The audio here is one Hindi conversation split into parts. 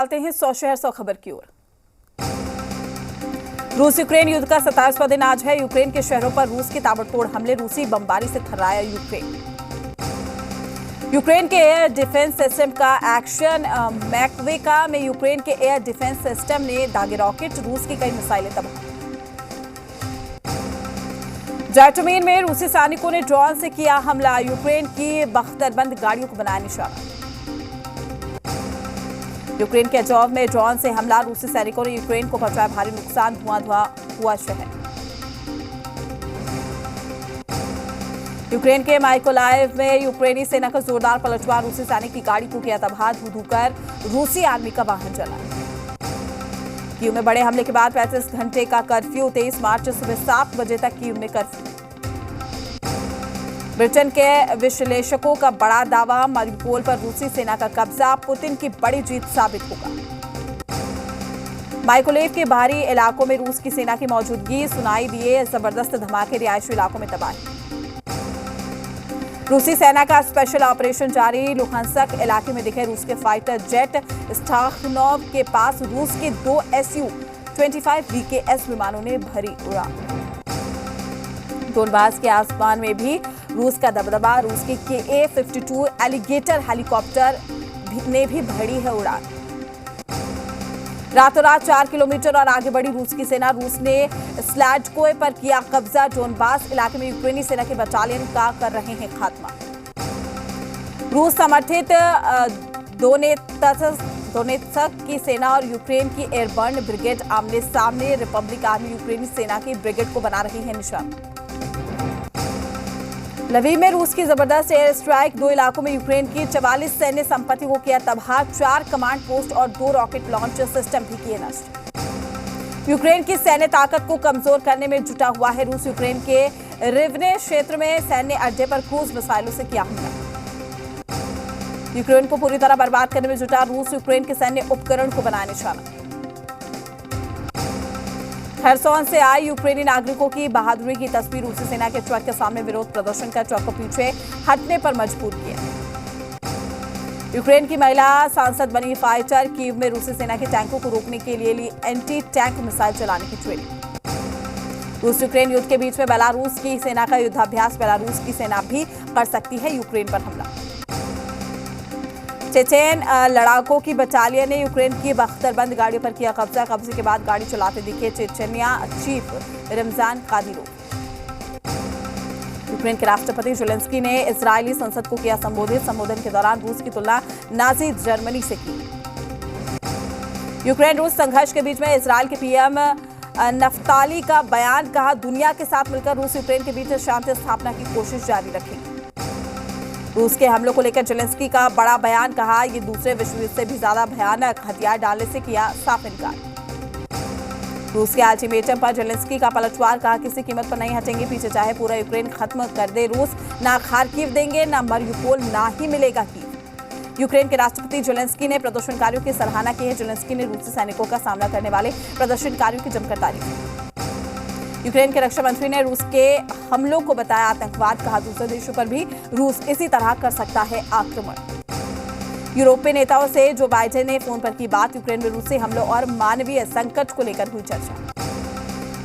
चलते हैं 100 शहर 100 खबर की ओर। रूस यूक्रेन युद्ध का 27वां दिन आज है। यूक्रेन के शहरों पर रूस के ताबड़तोड़ हमले, रूसी बमबारी से थर्राया यूक्रेन। यूक्रेन के एयर डिफेंस सिस्टम का एक्शन। मैकवेका में यूक्रेन के एयर डिफेंस सिस्टम ने दागे रॉकेट, रूस की कई मिसाइलें तबाह। जैटमीन में रूसी सैनिकों ने ड्रोन से किया हमला, यूक्रेन की बख्तरबंद गाड़ियों को बनाया निशाना। यूक्रेन के अजोव में ड्रोन से हमला, रूसी सैनिकों ने यूक्रेन को पहुंचाया भारी नुकसान, धुआं हुआ शहर। यूक्रेन के माइकोलाइव में यूक्रेनी सेना का जोरदार पलटवार, रूसी सैनिक की गाड़ी को किया तबाह, धू कर रूसी आर्मी का वाहन जला। कीव में बड़े हमले के बाद 35 घंटे का कर्फ्यू, 23 मार्च सुबह 7 बजे तक कीव में कर्फ्यू। ब्रिटेन के विश्लेषकों का बड़ा दावा, मारिउपोल पर रूसी सेना का कब्जा पुतिन की बड़ी जीत साबित होगा। माइकोलेव के बाहरी इलाकों में रूस की सेना की मौजूदगी, सुनाई दिए जबरदस्त धमाके, रिहायशी इलाकों में तबाही। रूसी सेना का स्पेशल ऑपरेशन जारी, लुहांस्क इलाके में दिखे रूस के फाइटर जेट। स्टाखनोव के पास रूस के 2 Su-25 VKS विमानों ने भरी उड़ान। डोनबास के आसमान में भी रूस का दबदबा, रूस की Ka-52 एलिगेटर हेलीकॉप्टर ने भी भरी है उड़ान। रातों रात 4 किलोमीटर और आगे बढ़ी रूस की सेना, रूस ने स्लैडकोय पर किया कब्जा। डोनबास इलाके में यूक्रेनी सेना के बटालियन का कर रहे हैं खात्मा। रूस समर्थित दोनेत्स्क की सेना और यूक्रेन की एयरबर्न ब्रिगेड आमने सामने, रिपब्लिक आर्मी यूक्रेनी सेना की ब्रिगेड को बना रही है निशाना। लवीव में रूस की जबरदस्त एयर स्ट्राइक, 2 इलाकों में यूक्रेन की 44 सैन्य संपत्ति को किया तबाह, 4 कमांड पोस्ट और 2 रॉकेट लॉन्च सिस्टम भी किए नष्ट। यूक्रेन की सैन्य ताकत को कमजोर करने में जुटा हुआ है रूस। यूक्रेन के रिवने क्षेत्र में सैन्य अड्डे पर क्रूज मिसाइलों से किया हमला। यूक्रेन को पूरी तरह बर्बाद करने में जुटा रूस, यूक्रेन के सैन्य उपकरण को बनाया निशाना। खरसोन से आए यूक्रेनी नागरिकों की बहादुरी की तस्वीर, रूसी सेना के ट्रक के सामने विरोध प्रदर्शन कर ट्रक को पीछे हटने पर मजबूर किया। यूक्रेन की महिला सांसद बनी फाइटर। कीव में रूसी सेना के टैंकों को रोकने के लिए ली एंटी टैंक मिसाइल चलाने की ट्रेनिंग। रूस यूक्रेन युद्ध के बीच में बेलारूस की सेना का युद्धाभ्यास, बेलारूस की सेना भी कर सकती है यूक्रेन पर हमला। चेचेन लड़ाकों की बटालियन ने यूक्रेन की बख्तरबंद गाड़ियों पर किया कब्जा, कब्जे के बाद गाड़ी चलाते दिखे Chechnya chief Ramzan Kadyrov. Ukraine के राष्ट्रपति ज़ेलेंस्की ने इजरायली संसद को किया संबोधित, संबोधन के दौरान रूस की तुलना नाजी जर्मनी से की। यूक्रेन रूस संघर्ष के बीच में इजरायल के पीएम नफ्ताली का बयान, कहा दुनिया के साथ मिलकर रूस यूक्रेन के बीच शांति स्थापना की कोशिश जारी रखेगी। रूस के हमलों को लेकर ज़ेलेंस्की का बड़ा बयान, कहा यह दूसरे विश्व युद्ध से भी ज्यादा भयानक, हथियार डालने से किया साफ इनकार। रूस के अल्टीमेटम पर ज़ेलेंस्की का पलटवार, कहा किसी कीमत पर नहीं हटेंगे पीछे, चाहे पूरा यूक्रेन खत्म कर दे रूस, ना खार्किव देंगे, ना मारिउपोल, ना ही मिलेगा कीव। यूक्रेन के राष्ट्रपति ज़ेलेंस्की ने प्रदर्शनकारियों की सराहना की है। ज़ेलेंस्की ने रूसी सैनिकों का सामना करने वाले प्रदर्शनकारियों की जमकर तारीफ की। यूक्रेन के रक्षा मंत्री ने रूस के हमलों को बताया आतंकवाद, कहा दूसरे देशों पर भी रूस इसी तरह कर सकता है आक्रमण। यूरोपीय नेताओं से जो बाइडेन ने फोन पर की बात, यूक्रेन में रूसी हमलों और मानवीय संकट को लेकर हुई चर्चा।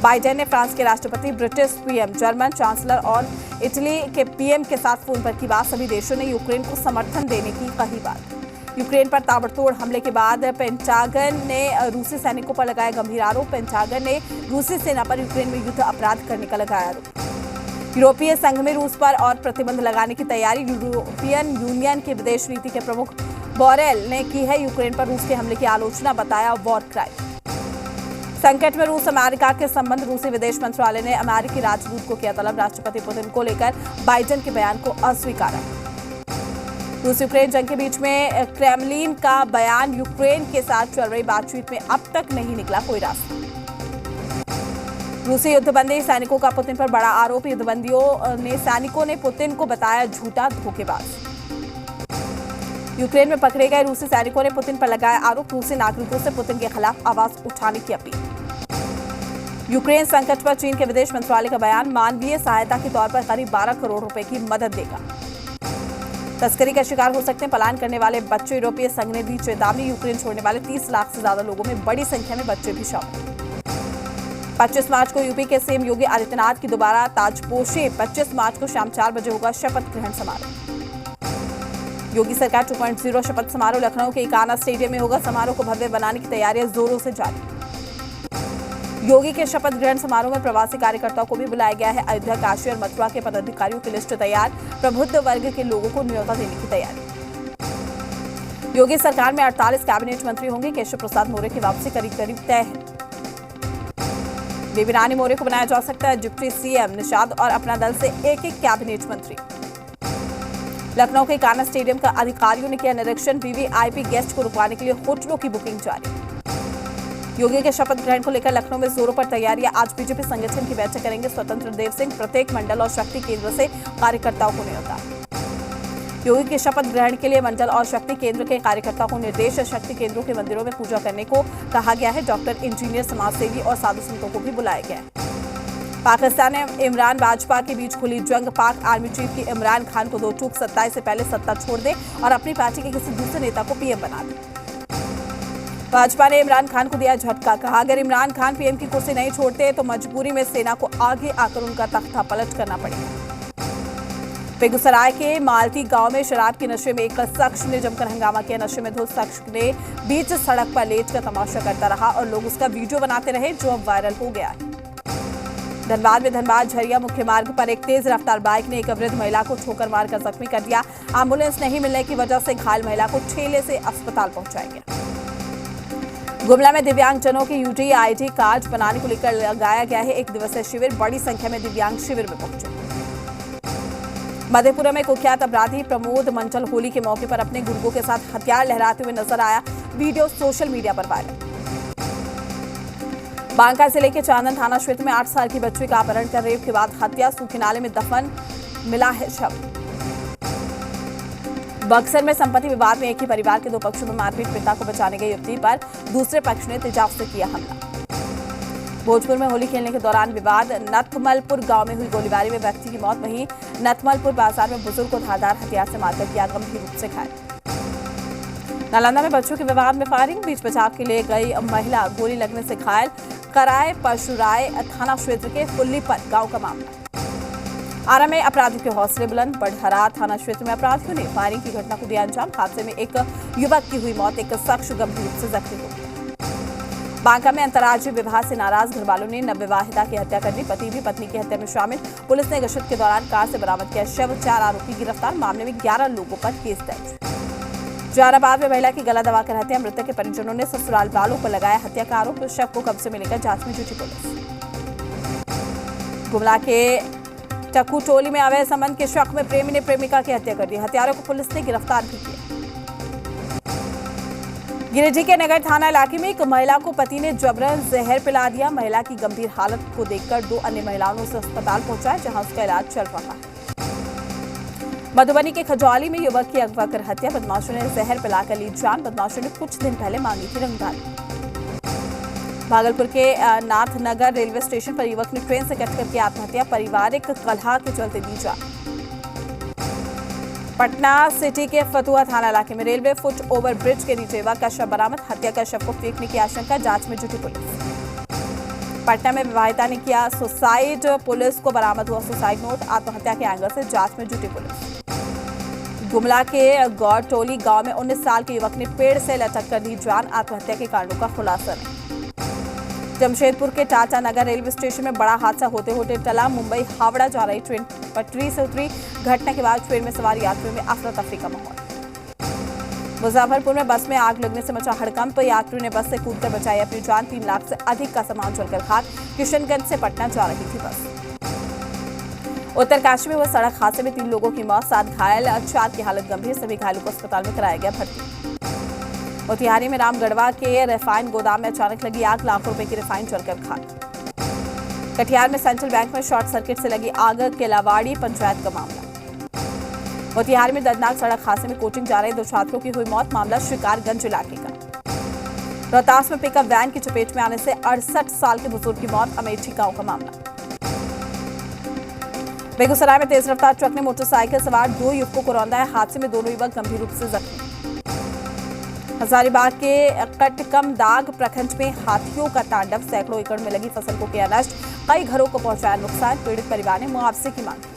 बाइडेन ने फ्रांस के राष्ट्रपति, ब्रिटिश पीएम, जर्मन चांसलर और इटली के पीएम के साथ फोन पर की बात। सभी देशों ने यूक्रेन को समर्थन देने की कही बात। यूक्रेन पर ताबड़तोड़ हमले के बाद पेंटागन ने रूसी सैनिकों पर लगाया गंभीर आरोप। पेंटागन ने रूसी सेना पर यूक्रेन में युद्ध अपराध करने का लगाया आरोप। यूरोपीय संघ में रूस पर और प्रतिबंध लगाने की तैयारी, यूरोपियन यूनियन की विदेश नीति के प्रमुख बोरेल ने की है यूक्रेन पर रूस के हमले की आलोचना, बताया वॉर क्राइम। संकट में रूस अमेरिका के संबंध, रूसी विदेश मंत्रालय ने अमेरिकी राजदूत को किया तलब, राष्ट्रपति पुतिन को लेकर बाइडेन के बयान को अस्वीकारा। रूस यूक्रेन जंग के बीच में क्रेमलिन का बयान, यूक्रेन के साथ चल रही बातचीत में अब तक नहीं निकला कोई रास्ता। रूसी युद्धबंदी सैनिकों का पुतिन पर बड़ा आरोप, सैनिकों ने पुतिन को बताया झूठा धोखेबाज। यूक्रेन में पकड़े गए रूसी सैनिकों ने पुतिन पर लगाया आरोप, रूसी नागरिकों से पुतिन के खिलाफ आवाज उठाने की अपील। यूक्रेन संकट पर चीन के विदेश मंत्रालय का बयान, मानवीय सहायता के तौर पर करीब 12 करोड़ रुपए की मदद देगा। तस्करी का शिकार हो सकते हैं पलायन करने वाले बच्चे। यूरोपीय संघ ने दी चेतावनी, यूक्रेन छोड़ने वाले 30 लाख से ज्यादा लोगों में बड़ी संख्या में बच्चे भी शामिल। 25 मार्च को यूपी के सीएम योगी आदित्यनाथ की दोबारा ताजपोशी। 25 मार्च को शाम 4 बजे होगा शपथ ग्रहण समारोह। योगी सरकार 2.0 शपथ समारोह लखनऊ के इकाना स्टेडियम में होगा। समारोह को भव्य बनाने की तैयारियां जोरों से जारी। योगी के शपथ ग्रहण समारोह में प्रवासी कार्यकर्ताओं को भी बुलाया गया है। अयोध्या, काशी और मथुरा के पदाधिकारियों की लिस्ट तैयार। प्रबुद्ध वर्ग के लोगों को न्योता देने की तैयारी। योगी सरकार में 48 कैबिनेट मंत्री होंगे। केशव प्रसाद मौर्य की वापसी करीब करीब तय है। बेबी रानी मौर्य को बनाया जा सकता है डिप्टी सीएम। निषाद और अपना दल से एक कैबिनेट मंत्री। लखनऊ के कान्हा स्टेडियम का अधिकारियों ने किया निरीक्षण। वीवीआईपी गेस्ट को रुकवाने के लिए होटलों की बुकिंग जारी। योगी के शपथ ग्रहण को लेकर लखनऊ में जोरों पर तैयारियां। आज बीजेपी संगठन की बैठक करेंगे स्वतंत्र देव सिंह। प्रत्येक मंडल और शक्ति केंद्र से कार्यकर्ताओं को न्योता। योगी के शपथ ग्रहण के लिए मंडल और शक्ति केंद्र के कार्यकर्ताओं को निर्देश। शक्ति केंद्रों के मंदिरों में पूजा करने को कहा गया है। डॉक्टर, इंजीनियर, समाजसेवी और साधु संतों को भी बुलाया गया है। पाकिस्तान में इमरान भाजपा के बीच खुली जंग। पाक आर्मी चीफ की इमरान खान को दो टूक 27 से पहले सत्ता छोड़ दे और अपनी पार्टी के किसी दूसरे नेता को पीएम बना दे। भाजपा ने इमरान खान को दिया झटका। कहा, अगर इमरान खान पीएम की कुर्सी नहीं छोड़ते तो मजबूरी में सेना को आगे आकर उनका तख्ता पलट करना पड़ेगा। बेगूसराय के मालती गांव में शराब के नशे में एक शख्स ने जमकर हंगामा किया। नशे में धुत शख्स ने बीच सड़क पर लेटकर तमाशा करता रहा और लोग उसका वीडियो बनाते रहे, जो अब वायरल हो गया है। धनबाद में धनबाद झरिया मुख्य मार्ग पर एक तेज रफ्तार बाइक ने एक वृद्ध महिला को ठोकर मारकर जख्मी कर दिया। एम्बुलेंस नहीं मिलने की वजह से घायल महिला को ठेले से अस्पताल पहुंचाया गया। गुमला में दिव्यांगजनों के यूडीआईडी कार्ड बनाने को लेकर लगाया गया है एक दिवसीय शिविर। बड़ी संख्या में दिव्यांग शिविर में पहुंचे। मधेपुरा में कुख्यात अपराधी प्रमोद मंचल होली के मौके पर अपने गुर्गों के साथ हथियार लहराते हुए नजर आया। वीडियो सोशल मीडिया पर वायरल। बांका जिले के चांदन थाना क्षेत्र में 8 साल की बच्ची का अपहरण कर रेप के बाद हत्या। सूखे नाले में दफन मिला है शव। बक्सर में संपत्ति विवाद में एक ही परिवार के 2 पक्षों में मारपीट। पिता को बचाने गई युवती पर दूसरे पक्ष ने तेजाब से किया हमला। भोजपुर में होली खेलने के दौरान विवाद। नथमलपुर गांव में हुई गोलीबारी में व्यक्ति की मौत। वहीं नथमलपुर बाजार में बुजुर्ग को धारदार हथियार से मारकर किया गंभीर रूप से घायल। नालंदा में बच्चों के विवाद में फायरिंग। बीच बचाव के लिए गई महिला गोली लगने से घायल। कराय परशुराय थाना क्षेत्र के फुल्लीपत गांव का मामला। आरा में अपराधियों के हौसले बुलंद। बड़हरा थाना क्षेत्र में अपराधियों ने फायरिंग की घटना को दिया अंजाम। हादसे में एक युवक की हुई मौत। एक शख्स गंभीर रूप से जख्मी हो गया। बांका में अंतर्राज्यीय विवाह से नाराज घरवालों ने नवविवाहिता की हत्या कर दी। पति भी पत्नी की हत्या में शामिल। पुलिस ने गश्त के दौरान कार से बरामद किया शव। 4 आरोपी गिरफ्तार। मामले में 11 लोगों पर केस दर्ज। जहानाबाद में महिला की गला दबाकर हत्या। मृतक के परिजनों ने ससुराल वालों पर लगाया हत्या का आरोप। शव को कब्जे में लेकर जांच में जुटी पुलिस। गुमला के टक्कू टोली में अवैध संबंध के शक में प्रेमी ने प्रेमिका की हत्या कर दी। हत्यारों को पुलिस ने गिरफ्तार भी किया। गिरिडीह के नगर थाना इलाके में एक महिला को पति ने जबरन जहर पिला दिया। महिला की गंभीर हालत को देखकर 2 अन्य महिलाओं ने उसे अस्पताल पहुंचाया, जहां उसका इलाज चल रहा है। मधुबनी के खजौली में युवक की अगवा कर हत्या। बदमाशों ने जहर पिलाकर ली जान। बदमाशों ने कुछ दिन पहले मांगी थी रंगदारी। भागलपुर के नाथनगर रेलवे स्टेशन पर युवक ने ट्रेन से कटकर की आत्महत्या। पारिवारिक कलह के चलते दी जान। पटना सिटी के फतुहा थाना इलाके में रेलवे फुट ओवर ब्रिज के नीचे युवक का शव बरामद। हत्या का शव को फेंकने की आशंका। जांच में जुटी पुलिस। पटना में विवाहिता ने किया सुसाइड। पुलिस को बरामद हुआ सुसाइड नोट। आत्महत्या के एंगल से जांच में जुटी पुलिस। गुमला के गौरटोली गांव में 19 साल के युवक ने पेड़ से लटक कर दी जान। आत्महत्या के कारणों का खुलासा नहीं। जमशेदपुर के टाटा नगर रेलवे स्टेशन में बड़ा हादसा होते होते टला। मुंबई हावड़ा जा रही ट्रेन पटरी से उतरी। घटना के बाद ट्रेन में सवार यात्रियों में अफरा तफरी का माहौल। मुजफ्फरपुर में बस में आग लगने से मचा हड़कंप। यात्रियों ने बस से कूदकर बचाई अपनी जान। 3 लाख से अधिक का सामान जलकर खाक। किशनगंज से पटना जा रही थी बस। उत्तरकाशी में हुए सड़क हादसे में 3 लोगों की मौत, 7 घायल। 4 की हालत गंभीर। सभी घायलों को अस्पताल में कराया गया भर्ती। मोतिहारी में रामगढ़वा के रिफाइन गोदाम में अचानक लगी आग। लाखों रुपए की रिफाइन जलकर खाक। कटिहार में सेंट्रल बैंक में शॉर्ट सर्किट से लगी आग। केलावाड़ी पंचायत का मामला। मोतिहारी में दर्दनाक सड़क हादसे में कोचिंग जा रहे 2 छात्रों की हुई मौत। मामला शिकारगंज इलाके का। रोहतास में पिकअप वैन की चपेट में आने से 68 साल के बुजुर्ग की मौत। अमेठी गांव का मामला। बेगूसराय में तेज रफ्तार ट्रक ने मोटरसाइकिल सवार 2 युवकों को रौंदा है। हादसे में दोनों युवक गंभीर रूप से जख्मी। हजारीबाग के कटकमदाग प्रखंड में हाथियों का तांडव, सैकड़ों एकड़ में लगी फसल को किया नष्ट, कई घरों को पहुंचाया नुकसान, पीड़ित परिवार ने मुआवजे की मांग की।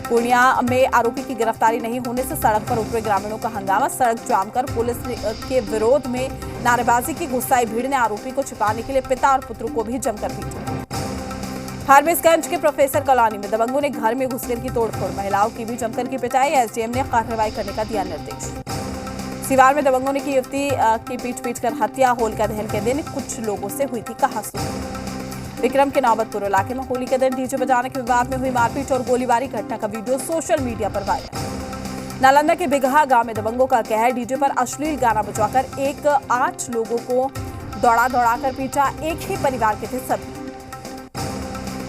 पूर्णिया में आरोपी की गिरफ्तारी नहीं होने से सड़क पर उतरे ग्रामीणों का हंगामा, सड़क जाम कर पुलिस के विरोध में नारेबाजी की। गुस्साई भीड़ ने आरोपी को छिपाने के लिए पिता और पुत्र को भी जमकर पीटा। फारबिसगंज के प्रोफेसर कॉलोनी में दबंगों ने घर में घुसकर की तोड़फोड़, महिलाओं की भी जमकर की पिटाई। एसडीएम ने कार्रवाई करने का दिया निर्देश। सिवार में दबंगों ने की युवती की पीट कर हत्या। होलिका दहन के दिन कुछ लोगों से हुई थी कहासुनी। विक्रम के नौबतपुर इलाके में होली के दिन डीजे बजाने के विवाद में हुई मारपीट और गोलीबारी घटना का वीडियो सोशल मीडिया पर वायरल। नालंदा के बिगहा गांव में दबंगों का कहर, डीजे पर अश्लील गाना बजाकर 8 लोगों को दौड़ा पीटा। एक ही परिवार के थे सभी।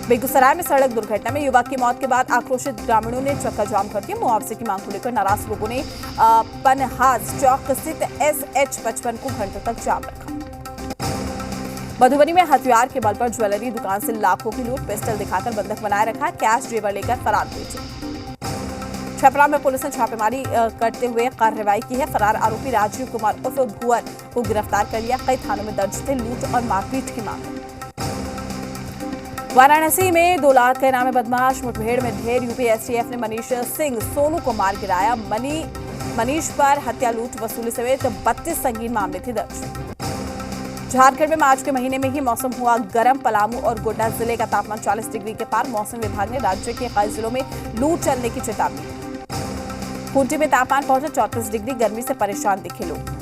बेगूसराय में सड़क दुर्घटना में युवक की मौत के बाद आक्रोशित ग्रामीणों ने चक्का जाम कर दिया। मुआवजे की मांग को लेकर नाराज लोगों ने पनहास चौक स्थित SH55 को घंटों तक जाम रखा। मधुबनी में हथियार के बल पर ज्वेलरी दुकान से लाखों की लूट, पिस्टल दिखाकर बंधक बनाए रखा, कैश जेवर लेकर फरार हुए। छपरा में पुलिस ने छापेमारी करते हुए कार्रवाई की है। फरार आरोपी राजीव कुमार उर्फ भुवन को गिरफ्तार कर लिया। कई थानों में दर्ज थे लूट और मारपीट के मामले। वाराणसी में 2 लाख के नामे बदमाश, मुठभेड़ में ढेर। यूपी एसटीएफ ने मनीष सिंह सोनू को मार गिराया। मनीष पर हत्या, लूट, वसूली समेत 32 संगीन मामले थे दर्ज। झारखंड में मार्च के महीने में ही मौसम हुआ गर्म। पलामू और गोड्डा जिले का तापमान 40 डिग्री के पार। मौसम विभाग ने राज्य के कई जिलों में लू चलने की चेतावनी। खूंटी में तापमान पहुंचा 34 डिग्री, गर्मी से परेशान दिखे लोग।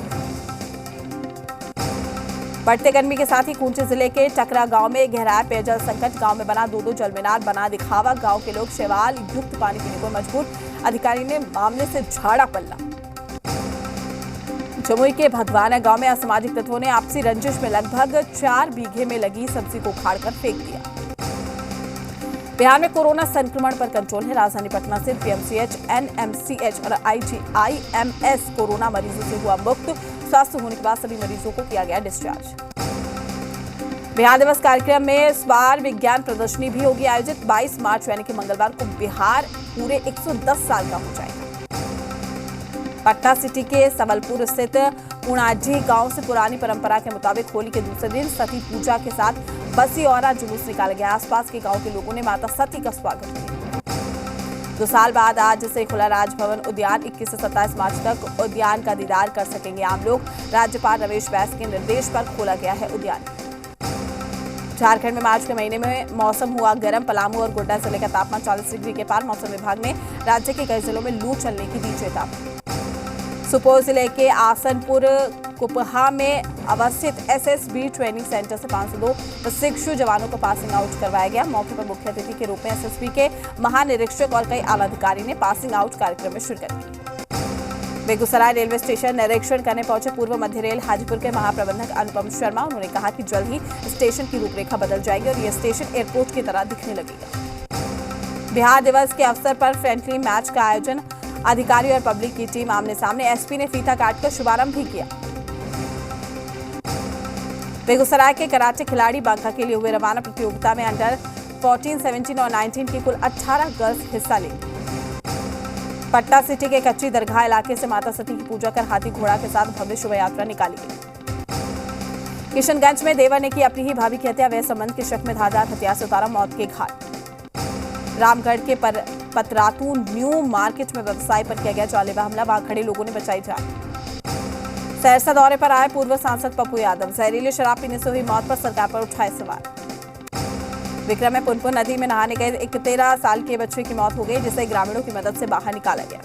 बढ़ते गर्मी के साथ ही खूंटी जिले के टकरा गांव में गहराया पेयजल संकट। गांव में बना 2 जलमीनार, बना दिखावा। गांव के लोग शैवाल युक्त पानी पीने को मजबूर। अधिकारी ने मामले से झाड़ा पल्ला। जमुई के भगवाना गांव में असामाजिक तत्वों ने आपसी रंजिश में लगभग 4 बीघे में लगी सब्जी को उखाड़कर फेंक दिया। बिहार में कोरोना संक्रमण पर कंट्रोल है। राजधानी पटना से पीएमसीएच, एनएमसीएच और आईजीआईएमएस कोरोना मरीजों से हुआ मुक्त। स्वस्थ होने के बाद सभी मरीजों को किया गया डिस्चार्ज। बिहार दिवस कार्यक्रम में इस बार विज्ञान प्रदर्शनी भी होगी आयोजित। 22 मार्च यानी कि मंगलवार को बिहार पूरे 110 साल का हो जाएगा। पटना सिटी के सबलपुर स्थित उणाजी गांव से पुरानी परंपरा के मुताबिक होली के दूसरे दिन सती पूजा के साथ बसी और जुलूस निकाला गया। आसपास के गांव के लोगों ने माता सती का स्वागत किया। 2 साल बाद आज से खुला राजभवन उद्यान। 21 से 27 मार्च तक उद्यान का दीदार कर सकेंगे आम लोग। राज्यपाल रमेश बैस के निर्देश पर खोला गया है उद्यान। झारखंड में मार्च के महीने में मौसम हुआ गर्म। पलामू और गोड्डा जिले का तापमान 40 डिग्री के पार। मौसम विभाग ने राज्य के कई जिलों में लू चलने की दी चेतावनी। सुपौल जिले के आसनपुर कुपहा में अवस्थित एसएसबी ट्रेनिंग सेंटर से 502 प्रशिक्षु जवानों को पासिंग आउट करवाया गया। मौके पर मुख्य अतिथि के रूप में एसएसबी के महानिरीक्षक और कई आला अधिकारी ने पासिंग आउट कार्यक्रम में शिरकत की। बेगूसराय रेलवे स्टेशन निरीक्षण करने पहुंचे पूर्व मध्य रेल हाजीपुर के महाप्रबंधक अनुपम शर्मा। उन्होंने कहा कि जल्द ही स्टेशन की रूपरेखा बदल जाएगी और यह स्टेशन एयरपोर्ट की तरह दिखने लगेगा। बिहार दिवस के अवसर पर फ्रेंडली मैच का आयोजन। अधिकारी और पब्लिक की टीम आमने सामने। एसपी ने फीता काटकर शुभारंभ भी किया। बेगूसराय के कराटे खिलाड़ी बांका के लिए हुए रवाना। प्रतियोगिता में अंडर 14, 17 और 19 की कुल 18 गर्ल्स हिस्सा लेंगी। पटना सिटी के कच्ची दरगाह इलाके से माता सती की पूजा कर हाथी घोड़ा के साथ भव्य शोभा यात्रा निकाली गई। किशनगंज में देवर ने की अपनी ही भाभी की हत्या। वह संबंध के शक में धारदार हथियार से उतारा मौत के घाट। रामगढ़ के पतरातू न्यू मार्केट में व्यवसाय पर किया गया जानलेवा हमला। वहां खड़े लोगों ने बचाई जान। सहरसा दौरे पर आए पूर्व सांसद पप्पू यादव। जहरीली शराब पीने से हुई मौत पर सरकार पर उठाए सवाल। विक्रम में पुनपुन नदी में नहाने गए एक 13 साल के बच्चे की मौत हो गई, जिसे ग्रामीणों की मदद से बाहर निकाला गया।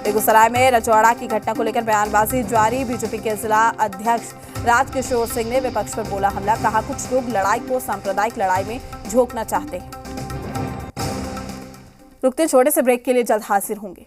बेगूसराय में रजवाड़ा की घटना को लेकर बयानबाजी जारी। बीजेपी के जिला अध्यक्ष राजकिशोर सिंह ने विपक्ष पर बोला हमला। कहा कुछ लोग लड़ाई को सांप्रदायिक लड़ाई में झोंकना चाहते हैं। रुकते छोटे से ब्रेक के लिए जल्द हाजिर होंगे।